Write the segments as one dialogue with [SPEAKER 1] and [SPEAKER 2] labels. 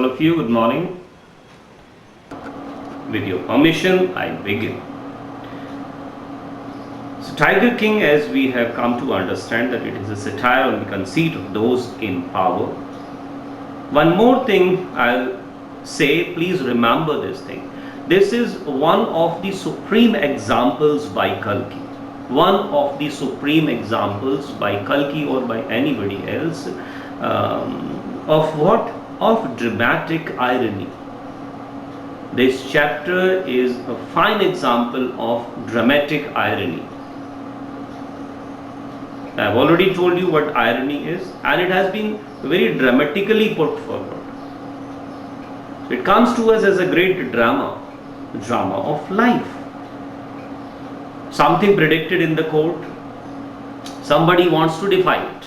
[SPEAKER 1] all of you. Good morning. With your permission, I begin. So, Tiger King, as we have come to understand, that it is a satire on the conceit of those in power. One more thing I'll say, please remember this thing. This is one of the supreme examples by Kalki. One of the supreme examples by Kalki or by anybody else of what? Of dramatic irony. This chapter is a fine example of dramatic irony. I've already told you what irony is, and it has been very dramatically put forward. It comes to us as a great drama of life. Something predicted in the court, somebody wants to defy it.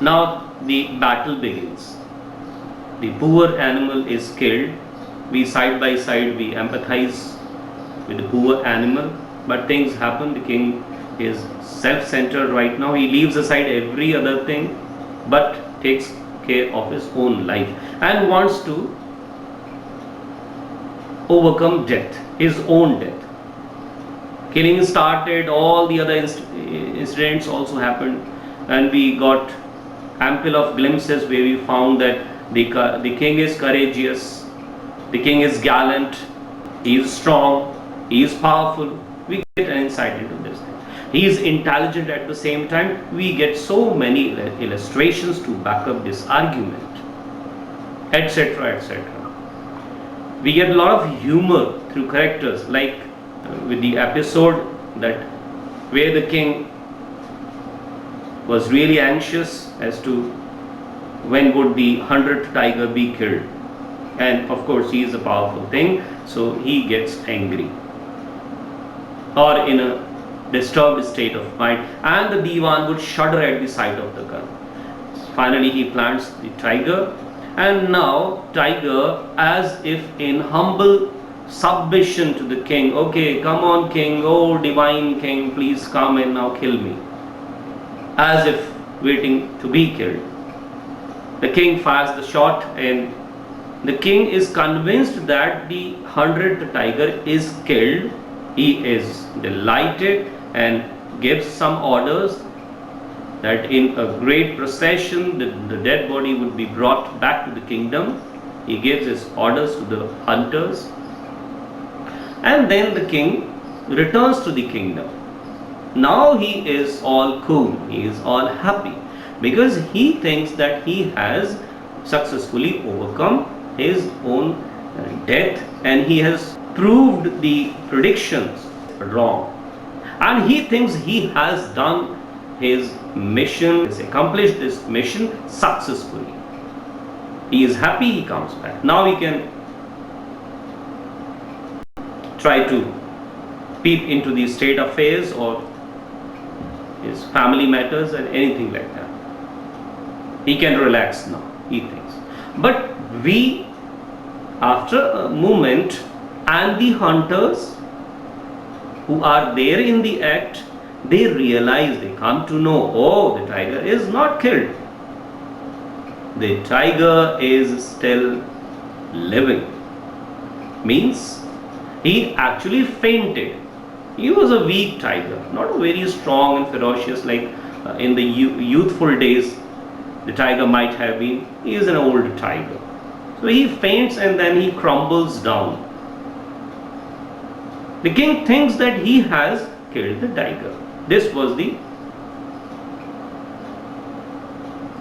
[SPEAKER 1] Now the battle begins. The poor animal is killed. We side by side, we empathize with the poor animal, but things happen. The king is self-centered right now. He leaves aside every other thing but takes care of his own life and wants to overcome death, his own death. Killing started, all the other incidents also happened, and we got ample of glimpses where we found that the king is courageous, the king is gallant, he is strong, he is powerful. We get an insight into this thing. He is intelligent at the same time. We get so many illustrations to back up this argument, etc., etc. We get a lot of humor through characters, like with the episode that where the king was really anxious as to when would the 100th tiger be killed, and of course he is a powerful thing, so he gets angry or in a disturbed state of mind, and the divan would shudder at the sight of the gun. Finally he plants the tiger, and now tiger, as if in humble submission to the king, okay, come on king, oh divine king, please come and now kill me, as if waiting to be killed. The king fires the shot, and the king is convinced that the 100th tiger is killed. He is delighted and gives some orders that in a great procession the dead body would be brought back to the kingdom. He gives his orders to the hunters, and then the king returns to the kingdom. Now he is all cool, he is all happy, because he thinks that he has successfully overcome his own death, and he has proved the predictions wrong, and he thinks he has done his mission, has accomplished this mission successfully. He is happy, he comes back. Now we can try to peep into the state affairs or his family matters and anything like that. He can relax now, he thinks. But we, after a moment, and the hunters who are there in the act, they realize, they come to know, oh, the tiger is not killed. The tiger is still living. Means he actually fainted. He was a weak tiger, not very strong and ferocious like in the youthful days the tiger might have been. He is an old tiger. So he faints and then he crumbles down. The king thinks that he has killed the tiger. This was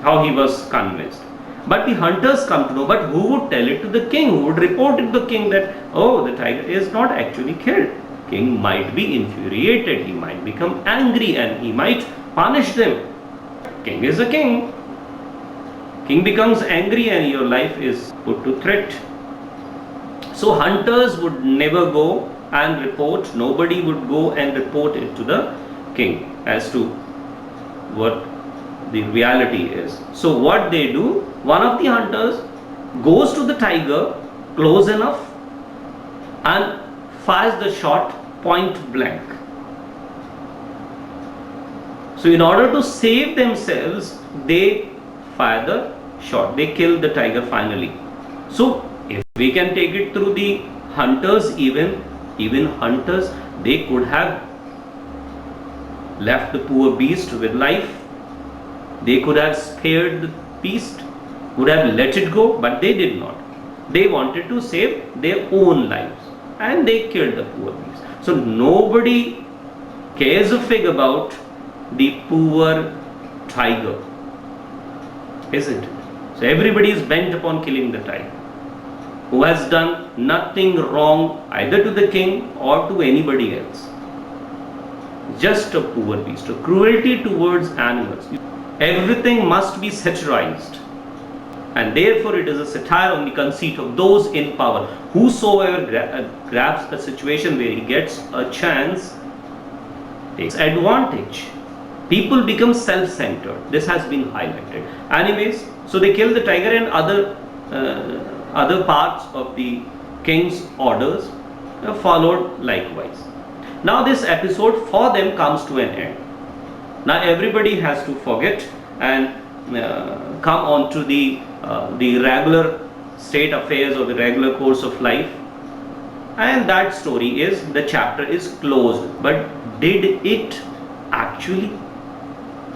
[SPEAKER 1] how he was convinced. But the hunters come to know, but who would tell it to the king? Who would report it to the king that, oh, the tiger is not actually killed? King might be infuriated, he might become angry, and he might punish them. King is a king. King becomes angry and your life is put to threat. So hunters would never go and report, nobody would go and report it to the king as to what the reality is. So what they do, one of the hunters goes to the tiger close enough and fires the shot point blank. So in order to save themselves, they fire the shot. They kill the tiger finally. So if we can take it through the hunters, even hunters, they could have left the poor beast with life. They could have spared the beast, could have let it go, but they did not. They wanted to save their own lives and they killed the poor beast. So nobody cares a fig about the poor tiger, isn't it? So everybody is bent upon killing the tiger, who has done nothing wrong either to the king or to anybody else. Just a poor beast, a cruelty towards animals. Everything must be satirized, and therefore it is a satire on the conceit of those in power. Whosoever grabs a situation where he gets a chance takes advantage. People become self-centered. This has been highlighted. Anyways, so they kill the tiger, and other parts of the king's orders followed likewise. Now this episode for them comes to an end. Now everybody has to forget and come on to the regular state affairs or the regular course of life, and that story is, the chapter is closed. But did it actually?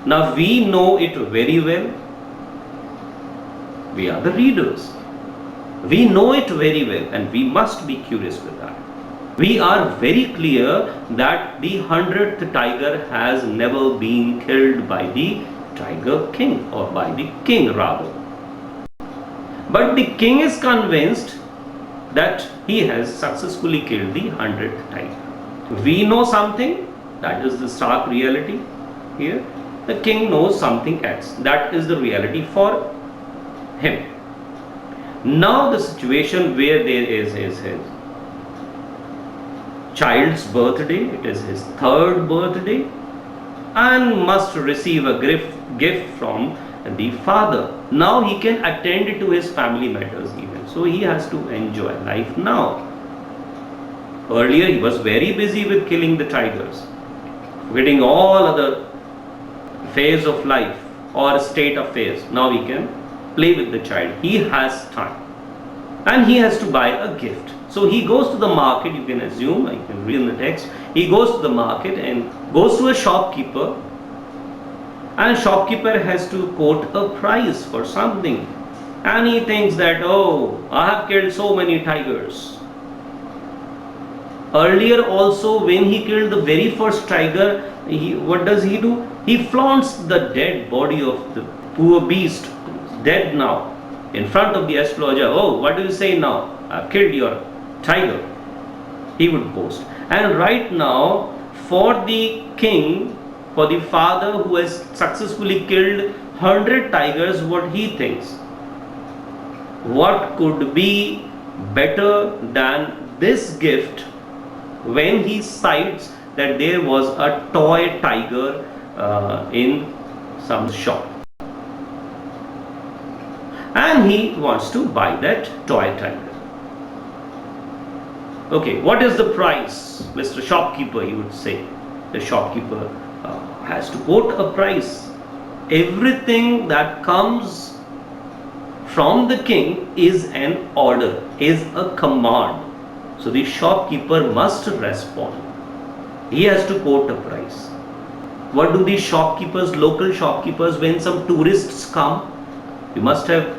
[SPEAKER 1] Now we know it very well. We are the readers. We know it very well, and we must be curious with that. We are very clear that the 100th tiger has never been killed by the tiger king, or by the king rather. But the king is convinced that he has successfully killed the 100th tiger. We know something, that is the stark reality here. The king knows something else, that is the reality for him. Now the situation where there is his child's birthday, it is his 3rd birthday, and must receive a gift from the father. Now he can attend to his family matters even. So he has to enjoy life now. Earlier he was very busy with killing the tigers, forgetting all other phase of life or state affairs. Now he can play with the child. He has time, and he has to buy a gift. So he goes to the market, you can assume, I can read in the text. He goes to the market and goes to a shopkeeper, and shopkeeper has to quote a price for something, and he thinks that, oh, I have killed so many tigers. Earlier also, when he killed the very first tiger, what does he do? He flaunts the dead body of the poor beast, dead now, in front of the astrologer. Oh, what do you say now? I've killed your tiger. He would boast. And right now, for the king, for the father who has successfully killed 100 tigers, what he thinks? What could be better than this gift, when he cites that there was a toy tiger in some shop, and he wants to buy that toy tiger. Okay, what is the price, Mr. Shopkeeper? He would say. The shopkeeper has to quote a price. Everything that comes from the king is an order, is a command. So the shopkeeper must respond. He has to quote a price. What do these shopkeepers, local shopkeepers, when some tourists come, you must have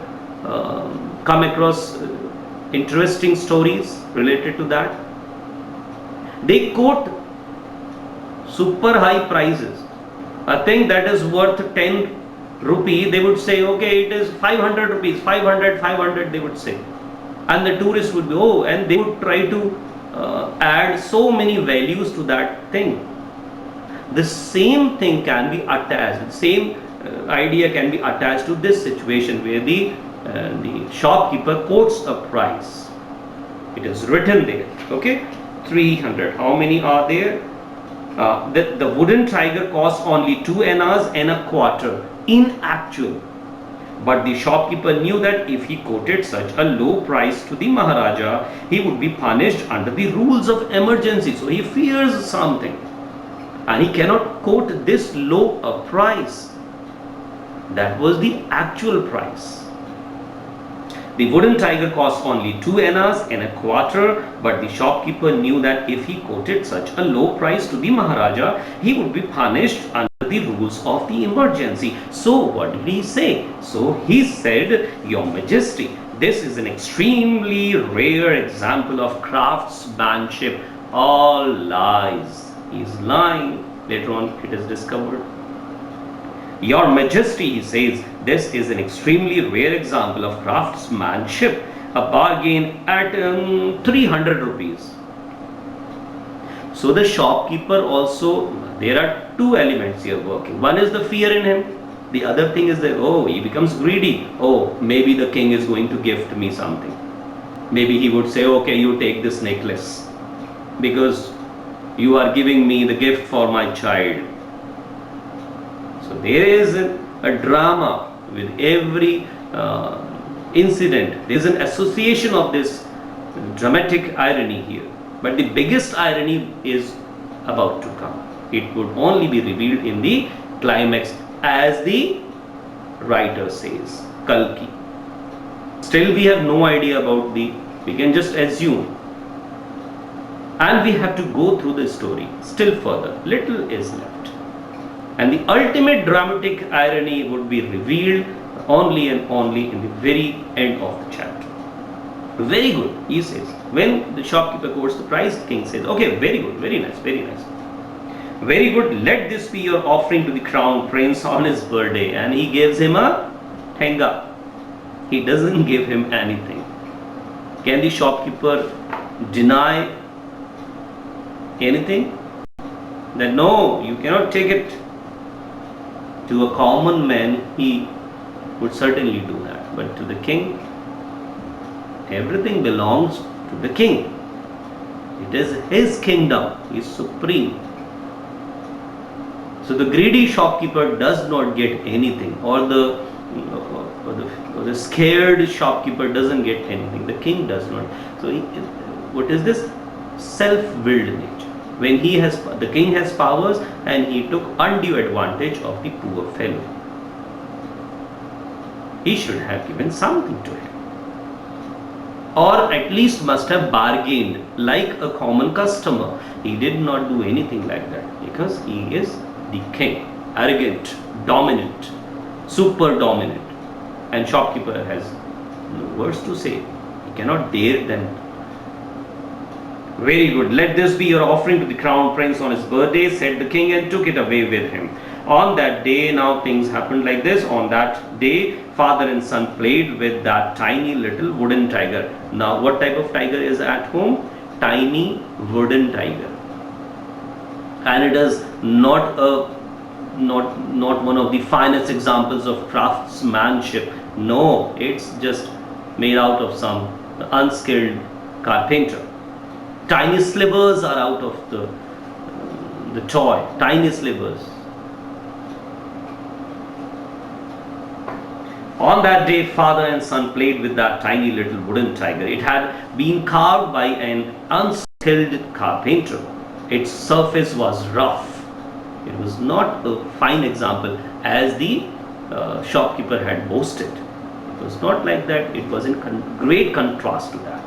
[SPEAKER 1] come across interesting stories related to that. They quote super high prices. A thing that is worth 10 rupee, they would say, okay, it is 500 rupees, 500 they would say. And the tourist would be, oh, and they would try to add so many values to that thing. The same thing can be attached, the same idea can be attached to this situation where the shopkeeper quotes a price. It is written there, okay, 300. How many are there? The wooden tiger costs only 2 annas and a quarter in actual. But the shopkeeper knew that if he quoted such a low price to the Maharaja, he would be punished under the rules of emergency. So he fears something, and he cannot quote this low a price. That was the actual price. The wooden tiger cost only 2 annas and a quarter, but the shopkeeper knew that if he quoted such a low price to the Maharaja, he would be punished under the rules of the emergency. So what did he say? So he said, Your Majesty, this is an extremely rare example of craftsmanship. All lies. He is lying. Later on it is discovered. Your Majesty, he says, this is an extremely rare example of craftsmanship. A bargain at 300 rupees. So the shopkeeper also, there are two elements here working. One is the fear in him. The other thing is that, oh, he becomes greedy. Oh, maybe the king is going to gift me something. Maybe he would say, okay, you take this necklace because you are giving me the gift for my child. So there is a drama with every incident. There is an association of this dramatic irony here. But the biggest irony is about to come. It would only be revealed in the climax, as the writer says, Kalki. Still we have no idea about we can just assume. And we have to go through the story still further. Little is left. And the ultimate dramatic irony would be revealed only and only in the very end of the chapter. Very good, he says. When the shopkeeper quotes the price, the king says, okay, very good, very nice, very nice. Very good, let this be your offering to the crown prince on his birthday. And he gives him a thenga. He doesn't give him anything. Can the shopkeeper deny anything? That no, you cannot take it. To a common man, he would certainly do that. But to the king, everything belongs to the king. It is his kingdom. He is supreme. So the greedy shopkeeper does not get anything, or the scared shopkeeper doesn't get anything. The king does not. So what is this? Self-willed nature. When the king has powers and he took undue advantage of the poor fellow. He should have given something to him. Or at least must have bargained like a common customer. He did not do anything like that because he is the king. Arrogant, dominant, super dominant. And shopkeeper has no words to say. He cannot dare them. Very good. Let this be your offering to the crown prince on his birthday, said the king, and took it away with him. On that day, now things happened like this. On that day, father and son played with that tiny little wooden tiger. Now, what type of tiger is at home? Tiny wooden tiger. And it is not one of the finest examples of craftsmanship. No, it's just made out of some unskilled carpenter. Tiny slivers are out of the toy. Tiny slivers. On that day, father and son played with that tiny little wooden tiger. It had been carved by an unskilled carpenter. Its surface was rough. It was not a fine example as the shopkeeper had boasted. It was not like that. It was in great contrast to that.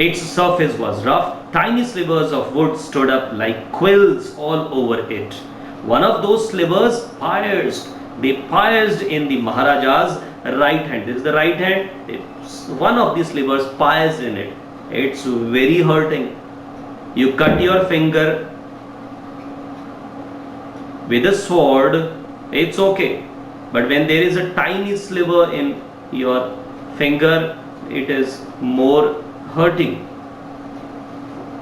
[SPEAKER 1] Its surface was rough. Tiny slivers of wood stood up like quills all over it. One of those slivers pierced. They pierced in the Maharaja's right hand. This is the right hand. One of these slivers pierced in it. It's very hurting. You cut your finger with a sword, it's okay. But when there is a tiny sliver in your finger, it is more hurting,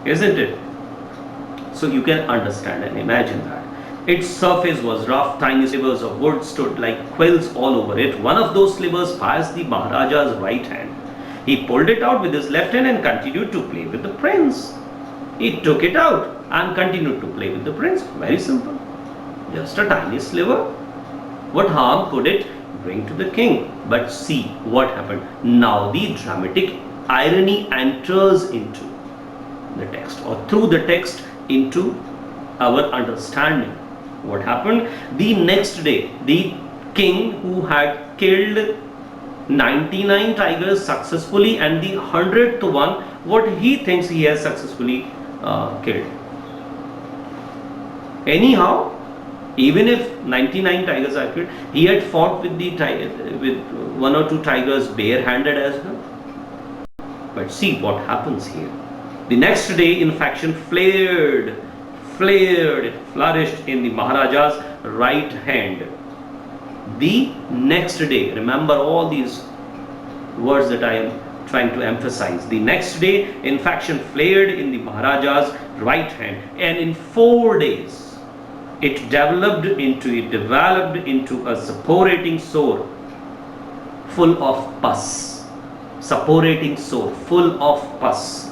[SPEAKER 1] isn't it? So you can understand and imagine that. Its surface was rough. Tiny slivers of wood stood like quills all over it. One of those slivers pierced the Maharaja's right hand. He pulled it out with his left hand and continued to play with the prince. He took it out and continued to play with the prince. Very simple. Just a tiny sliver. What harm could it bring to the king? But see what happened. Now the dramatic irony enters into the text, or through the text into our understanding. What happened? The next day, the king who had killed 99 tigers successfully, and the 100th one, what he thinks he has successfully killed. Anyhow, even if 99 tigers are killed, he had fought with with one or two tigers barehanded as well. But see what happens here. The next day, infection flared, it flourished in the Maharaja's right hand. The next day, remember all these words that I am trying to emphasize. The next day, infection flared in the Maharaja's right hand, and in 4 days, it developed into a supporting sore full of pus. Supporting sore full of pus,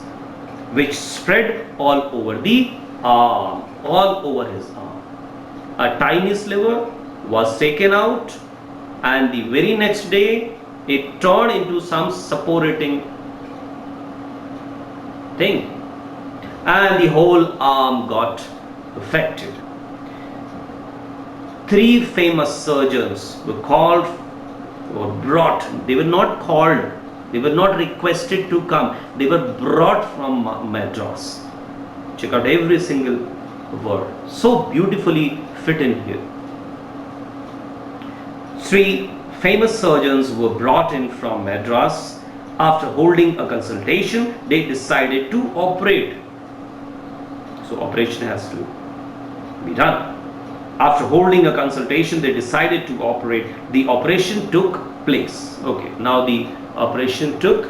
[SPEAKER 1] which spread all over the arm, all over his arm. A tiny sliver was taken out, and the very next day it turned into some supporting thing, and the whole arm got affected. 3 famous surgeons were called or brought. They were not called, they were not requested to come, they were brought from Madras. Check out every single word, so beautifully fit in here. 3 famous surgeons were brought in from Madras. After holding a consultation, they decided to operate. So operation has to be done. After holding a consultation, they decided to operate. The operation took place. Okay, now the operation took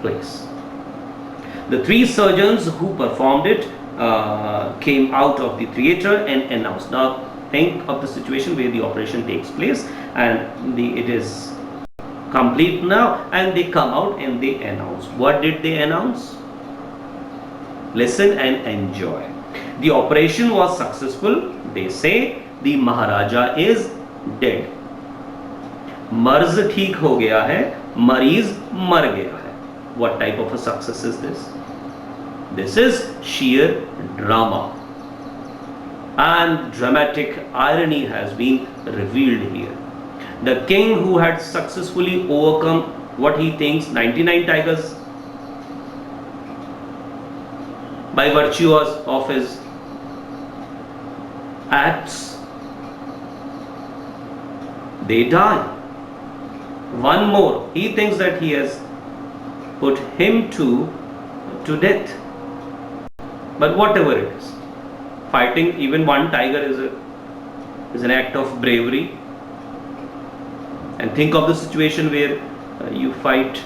[SPEAKER 1] place. The 3 surgeons who performed it came out of the theatre and announced. Now think of the situation where the operation takes place and it is complete now, and they come out and they announce. What did they announce? Listen and enjoy. The operation was successful. They say the Maharaja is dead. मर्ज ठीक हो गया है, मरीज मर गया है. What type of a success is this? This is sheer drama, and dramatic irony has been revealed here. The king, who had successfully overcome what he thinks 99 tigers by virtue of his acts, they die. One more, he thinks that he has put him to death. But whatever it is, fighting even one tiger is an act of bravery. And think of the situation where you fight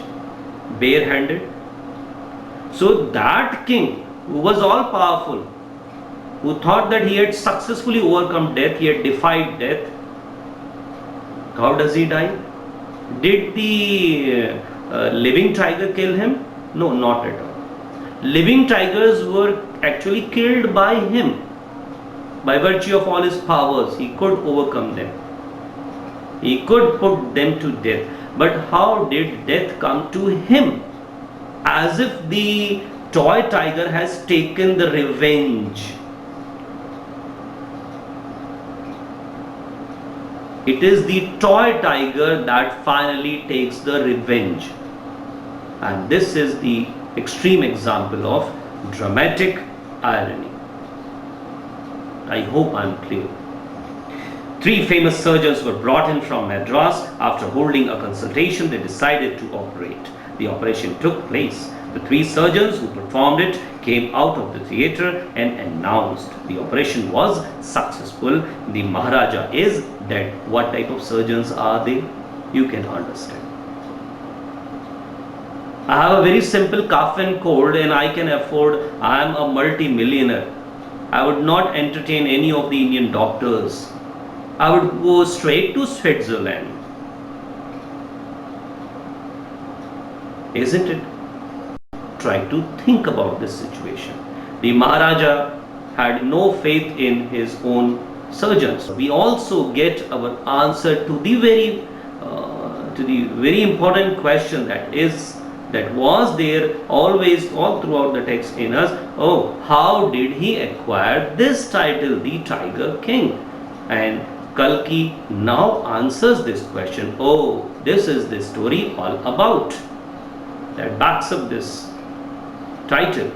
[SPEAKER 1] barehanded. So that king, who was all powerful, who thought that he had successfully overcome death, he had defied death, how does he die? Did the living tiger kill him? No, not at all. Living tigers were actually killed by him. By virtue of all his powers, he could overcome them. He could put them to death. But how did death come to him? As if the toy tiger has taken the revenge. It is the toy tiger that finally takes the revenge. And this is the extreme example of dramatic irony. I hope I am clear. 3 famous surgeons were brought in from Madras. After holding a consultation, they decided to operate. The operation took place. The 3 surgeons who performed it came out of the theatre and announced the operation was successful. The Maharaja is dead. What type of surgeons are they? You can understand. I have a very simple cough and cold and I can afford, I am a multi-millionaire. I would not entertain any of the Indian doctors. I would go straight to Switzerland. Isn't it? Try to think about this situation. The Maharaja had no faith in his own surgeons. We also get our answer to the very important question that was there always all throughout the text in us. Oh, how did he acquire this title, the Tiger King? And Kalki now answers this question. Oh, this is the story all about, that backs up this title.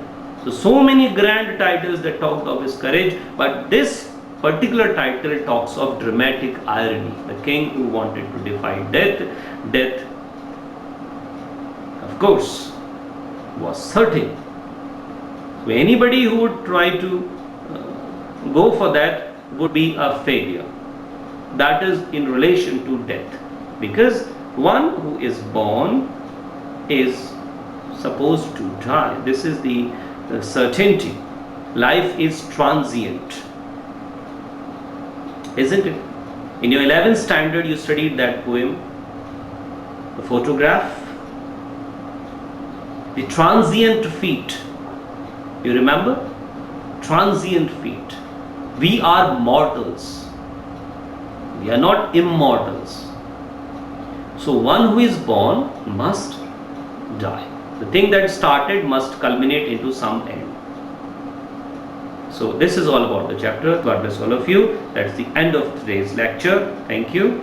[SPEAKER 1] So many grand titles that talk of his courage, but this particular title talks of dramatic irony. The king who wanted to defy death, death, of course, was certain. So anybody who would try to go for that would be a failure. That is in relation to death, because one who is born is supposed to die. This is the certainty. Life is transient, isn't it? In your 11th standard you studied that poem, the photograph, the transient feet. You remember? Transient feet. We are mortals. We are not immortals. So one who is born must die. The thing that started must culminate into some end. So this is all about the chapter. God bless all of you. That's the end of today's lecture. Thank you.